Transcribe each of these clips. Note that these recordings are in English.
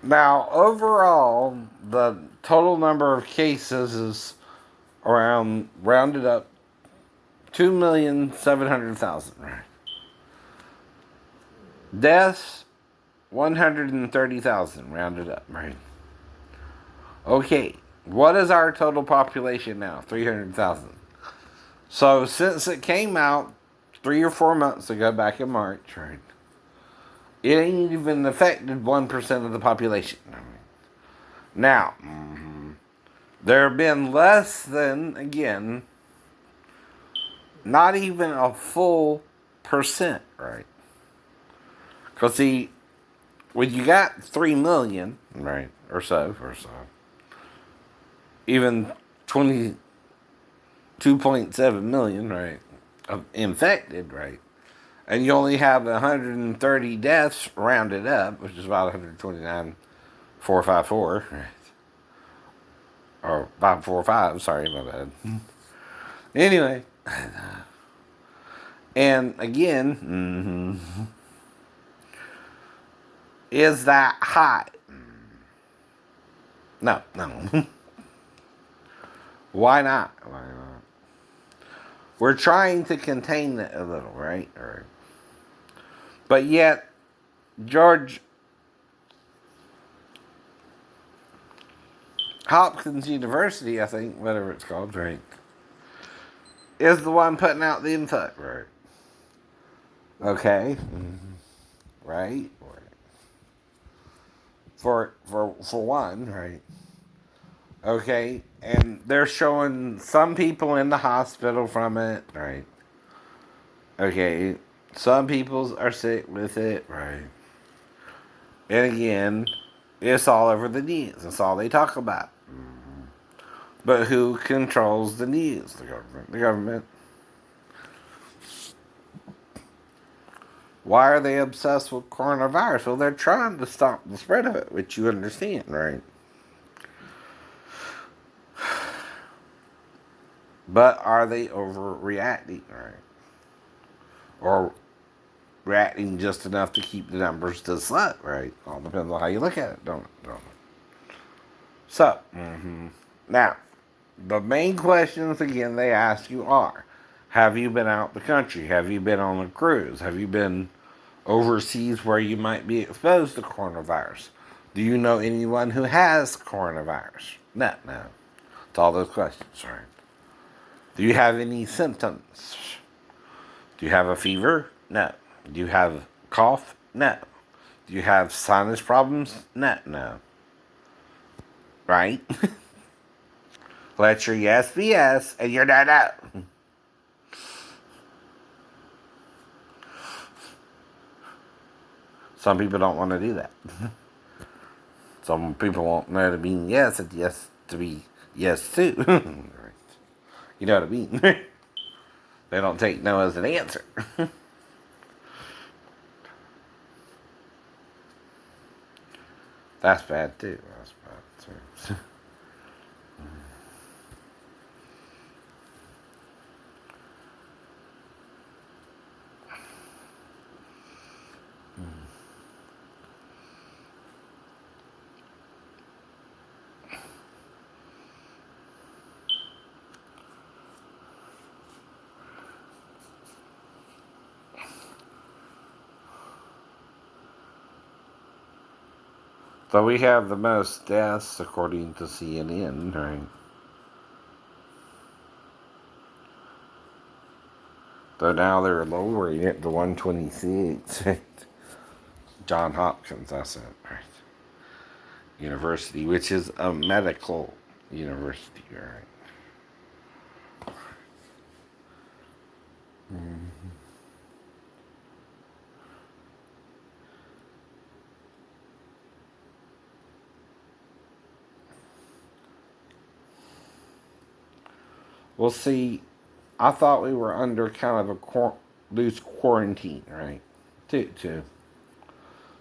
Now, overall, the total number of cases is around, rounded up, 2,700,000. Right. Deaths, 130,000, rounded up. Right. Okay, what is our total population now? 300,000. So, since it came out 3 or 4 months ago, back in March, right, it ain't even affected 1% of the population. Now, there have been less than, again, not even a full percent, right? Because, see, when you got 3 million, right, or so, even 22.7 million, right, of infected, right, and you only have 130 deaths rounded up, which is about 129,454, right, or 545, sorry, my bad. Anyway, and again, is that high? No, no. Why not? Why not? We're trying to contain it a little, right? Right. But yet, George Hopkins University, I think, whatever it's called, right, is the one putting out the input, right? Okay, right? For one, right? Okay, and they're showing some people in the hospital from it, right? Okay, some people are sick with it, right? And again, it's all over the news. That's all they talk about. But who controls the news? The government. The government. Why are they obsessed with coronavirus? Well, they're trying to stop the spread of it, which you understand, right? But are they overreacting, right? Or reacting just enough to keep the numbers to slut, right? All depends on how you look at it, don't it? Don't it? So, now, the main questions again they ask you are: have you been out the country? Have you been on a cruise? Have you been overseas where you might be exposed to coronavirus? Do you know anyone who has coronavirus? No, no. It's all those questions, right? Do you have any symptoms? Do you have a fever? No. Do you have cough? No. Do you have sinus problems? No, no. Right? Let your yes be yes and your no no. Some people don't want to do that. Some people want no to mean yes and yes to be yes too. You know what I mean? They don't take no as an answer. That's bad too. That's bad too. So we have the most deaths according to CNN, right? So now they're lowering it to 126. John Hopkins, that's it, right? University, which is a medical university, right? Well, see, I thought we were under kind of a loose quarantine, right? Too.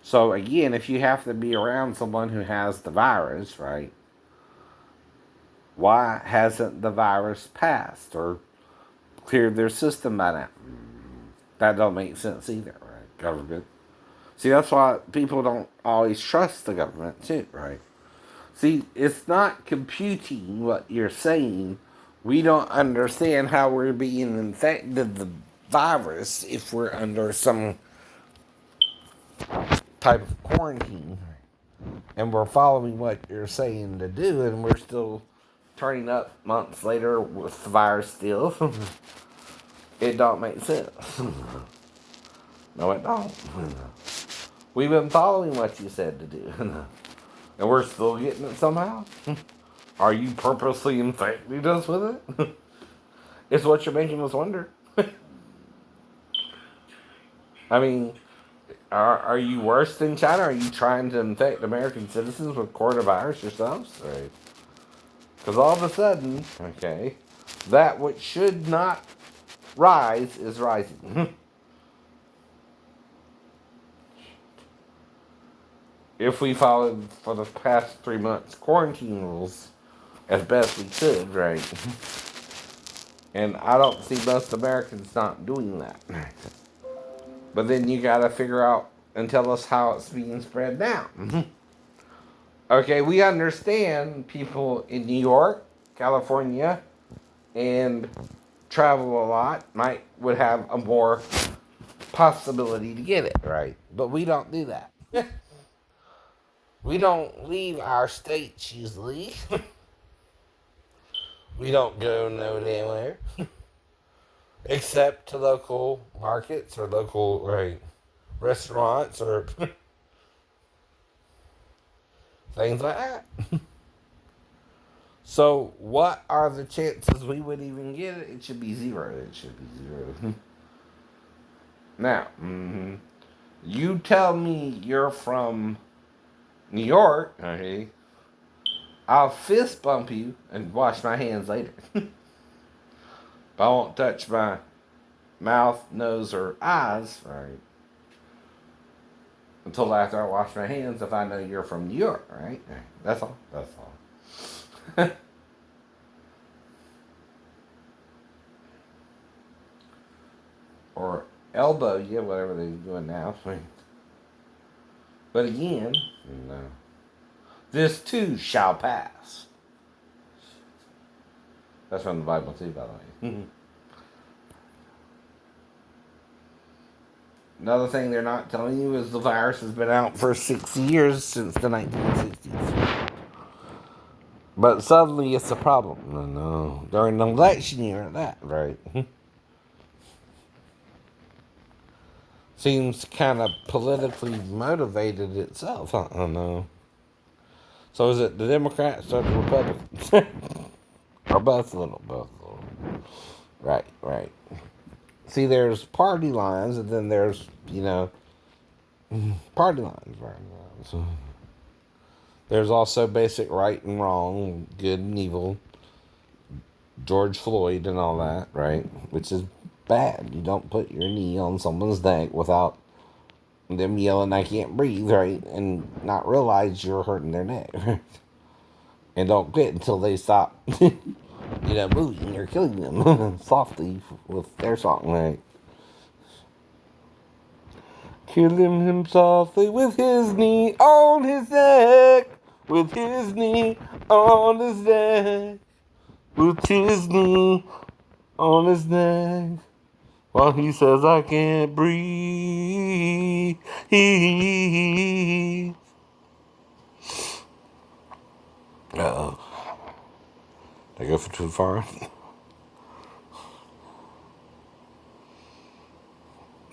So again, if you have to be around someone who has the virus, right? Why hasn't the virus passed or cleared their system by now? That don't make sense either, right? Government. See, that's why people don't always trust the government, too, right? See, it's not computing what you're saying. We don't understand how we're being infected the virus if we're under some type of quarantine. And we're following what you're saying to do, and we're still turning up months later with the virus still. It don't make sense. No, it don't. We've been following what you said to do, and we're still getting it somehow. Are you purposely infecting us with it? It's what you're making us wonder. I mean, are you worse than China? Are you trying to infect American citizens with coronavirus yourselves? Right. Because all of a sudden, okay, that which should not rise is rising. If we followed for the past 3 months quarantine rules as best we could, right? And I don't see most Americans not doing that. But then you gotta figure out and tell us how it's being spread now. Okay, we understand people in New York, California, and travel a lot would have a more possibility to get it, right? But we don't do that. We don't leave our states usually. We don't go no damn where. Except to local markets or local, right, restaurants or things like that. So, what are the chances we would even get it? It should be zero. It should be zero. Now, you tell me you're from New York, okay? I'll fist bump you and wash my hands later. But I won't touch my mouth, nose, or eyes, right? Until after I wash my hands if I know you're from New York, right? That's all. That's all. Or elbow you, whatever they're doing now. But again, no. This too shall pass. That's from the Bible too, by the way. Another thing they're not telling you is the virus has been out for 60 years since the 1960s. But suddenly it's a problem. No. During an election year at that, right? Seems kind of politically motivated itself. I don't know. So is it the Democrats or the Republicans? Or both a little, both a little. Right, right. See, there's party lines, and then there's, party lines, right? So there's also basic right and wrong, good and evil, George Floyd and all that, right? Which is bad. You don't put your knee on someone's neck without them yelling, "I can't breathe," right? And not realize you're hurting their neck. And don't quit until they stop, moving or killing them softly with their song, right? Killing him softly with his knee on his neck, with his knee on his neck, with his knee on his neck, while he says, "I can't breathe." Uh-oh. Did I go for too far?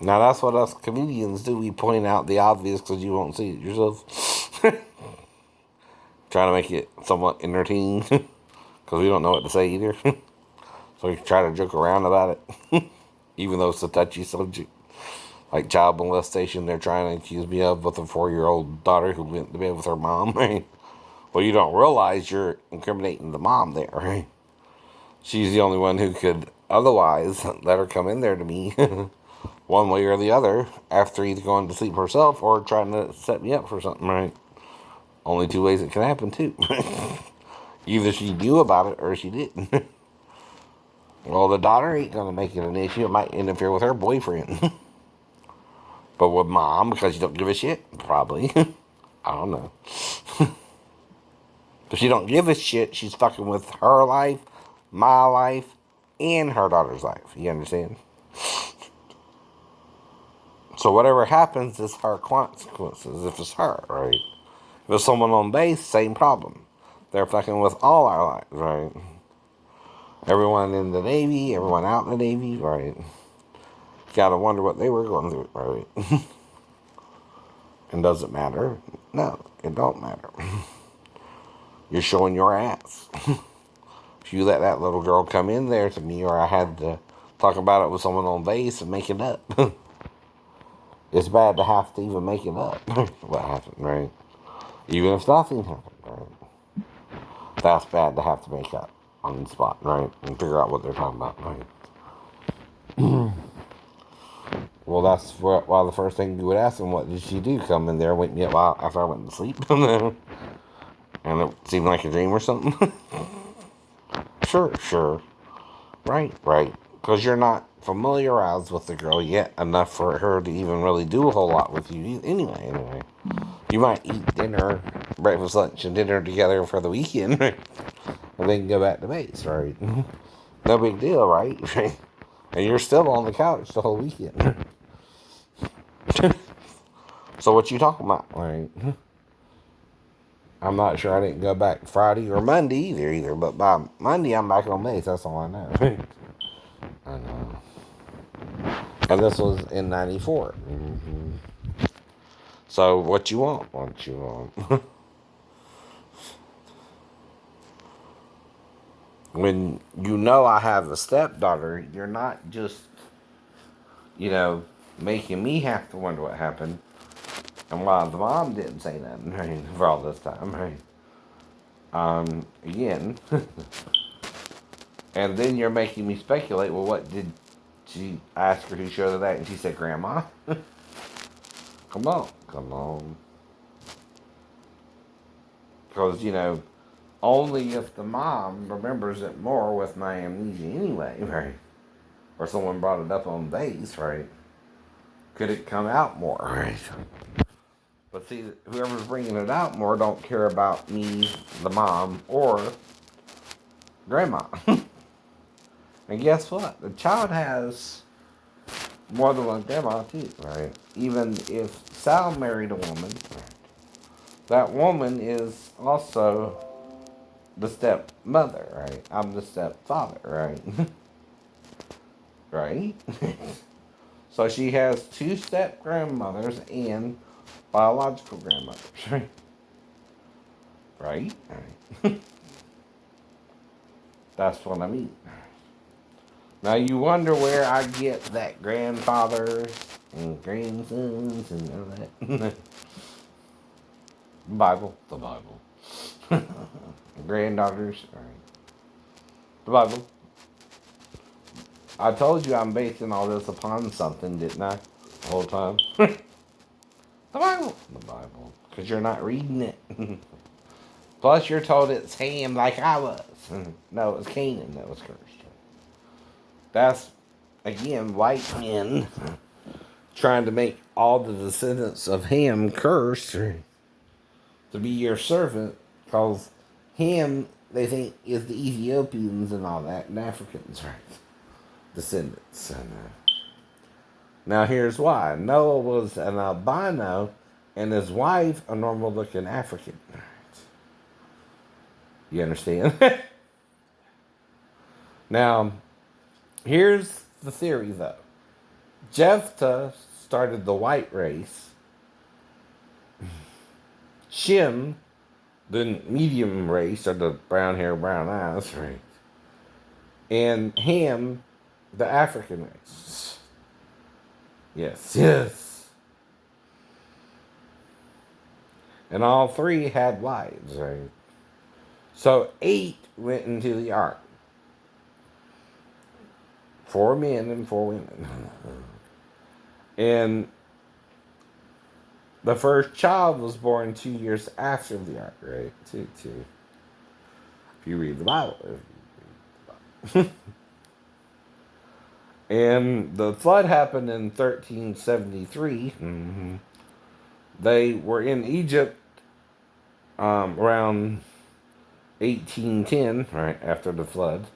Now that's what us comedians do. We point out the obvious because you won't see it yourself. Trying to make it somewhat entertaining because we don't know what to say either. So we try to joke around about it, even though it's a touchy subject. Like child molestation, they're trying to accuse me of with a 4-year-old daughter who went to bed with her mom. Right? Well, you don't realize you're incriminating the mom there. Right? She's the only one who could otherwise let her come in there to me. One way or the other, after either going to sleep herself or trying to set me up for something, right? Only 2 ways it can happen, too. Either she knew about it or she didn't. Well, the daughter ain't going to make it an issue. It might interfere with her boyfriend. But with mom, because you don't give a shit? Probably. I don't know. If she don't give a shit, she's fucking with her life, my life, and her daughter's life. You understand? So whatever happens is her consequences if it's her, right? If it's someone on base, same problem. They're fucking with all our lives, right? Everyone in the Navy, everyone out in the Navy, right? Gotta wonder what they were going through, right? And does it matter? No, it don't matter. You're showing your ass. If you let that little girl come in there to me, or I had to talk about it with someone on base and make it up. It's bad to have to even make it up. What happened, right? Even if nothing happened, right? That's bad to have to make up on the spot, right? And figure out what they're talking about, right? Well, that's why the first thing you would ask them, what did she do? Come in there, wake me up after I went to sleep. And it seemed like a dream or something. Sure. Right. Because you're not familiarized with the girl yet enough for her to even really do a whole lot with you anyway. You might eat dinner, breakfast, lunch, and dinner together for the weekend, right? And then go back to base, right? No big deal, right? And you're still on the couch the whole weekend. So what you talking about, right? I'm not sure I didn't go back Friday or Monday either. But by Monday, I'm back on base. That's all I know. I know. And this was in 94. Mm-hmm. So what you want? When you know I have a stepdaughter, you're not just, you know, making me have to wonder what happened and why the mom didn't say nothing, right, for all this time, right? Again. And then you're making me speculate, well, what did she ask her who showed her that? And she said, Grandma. Come on. Because, you know, only if the mom remembers it more with my amnesia anyway, right? Or someone brought it up on base, right? Could it come out more, right? But see, whoever's bringing it out more don't care about me, the mom, or grandma. And guess what? The child has more than one grandma too, right? Even if Sal married a woman, that woman is also the stepmother, right? I'm the stepfather, right? Right? So she has two step grandmothers and biological grandmothers, right? Right? That's what I mean. Now you wonder where I get that grandfathers and grandsons and all that. The Bible. Granddaughters, right? The Bible. I told you I'm basing all this upon something, didn't I? The whole time. The Bible. The Bible. Because you're not reading it. Plus, you're told it's Ham like I was. No, it was Canaan that was cursed. That's, again, white men trying to make all the descendants of Ham cursed to be your servant. Because Ham, they think, is the Ethiopians and all that, and Africans, right? Descendants. Now here's why. Noah was an albino and his wife a normal looking African. You understand? Now, here's the theory though. Jephthah started the white race. Shem, the medium race, or the brown hair, brown eyes race. And Ham, the African race. Yes. And all three had wives, right? So 8 went into the ark. 4 men and 4 women. And the first child was born 2 years after the ark, right? Two. If you read the Bible. And the flood happened in 1373. They were in Egypt around 1810, right after the flood.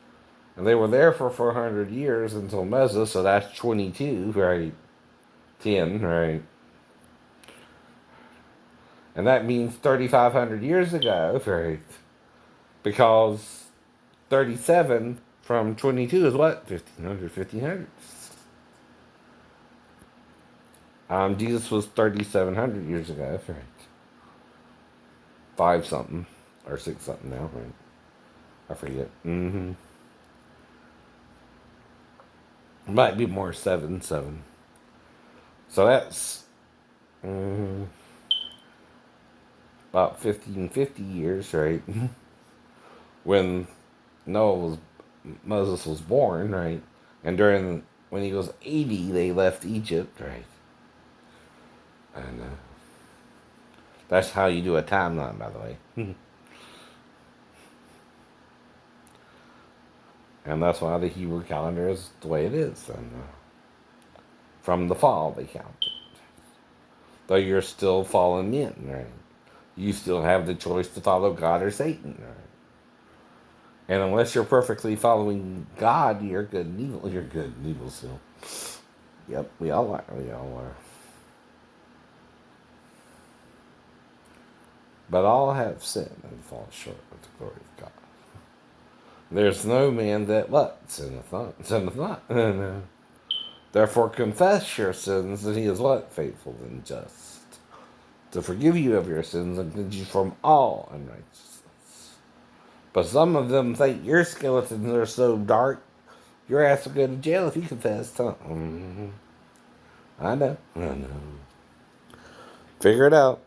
And they were there for 400 years until Moses, so that's 22, right? 10, right? And that means 3,500 years ago, right? Because 37 from 22 is what? 1,500, 1,500. Jesus was 3,700 years ago, right? 5 something, or 6 something now, right? I forget. Might be more 7, 7. So that's about 1550 years, right? When Noah was, Moses was born, right? And when he was 80, they left Egypt, right? And that's how you do a timeline, by the way. And that's why the Hebrew calendar is the way it is. And from the fall, they count it. Though you're still fallen in, right? You still have the choice to follow God or Satan, right? And unless you're perfectly following God, you're good and evil. You're good and evil still. Yep, we all are. We all are. But all have sinned and fall short of the glory of God. There's no man that what? Sinneth not. Therefore confess your sins, and he is what? Faithful and just. To forgive you of your sins and cleanse you from all unrighteousness. But some of them think your skeletons are so dark, your ass will go to jail if you confess. Huh? I know. Figure it out.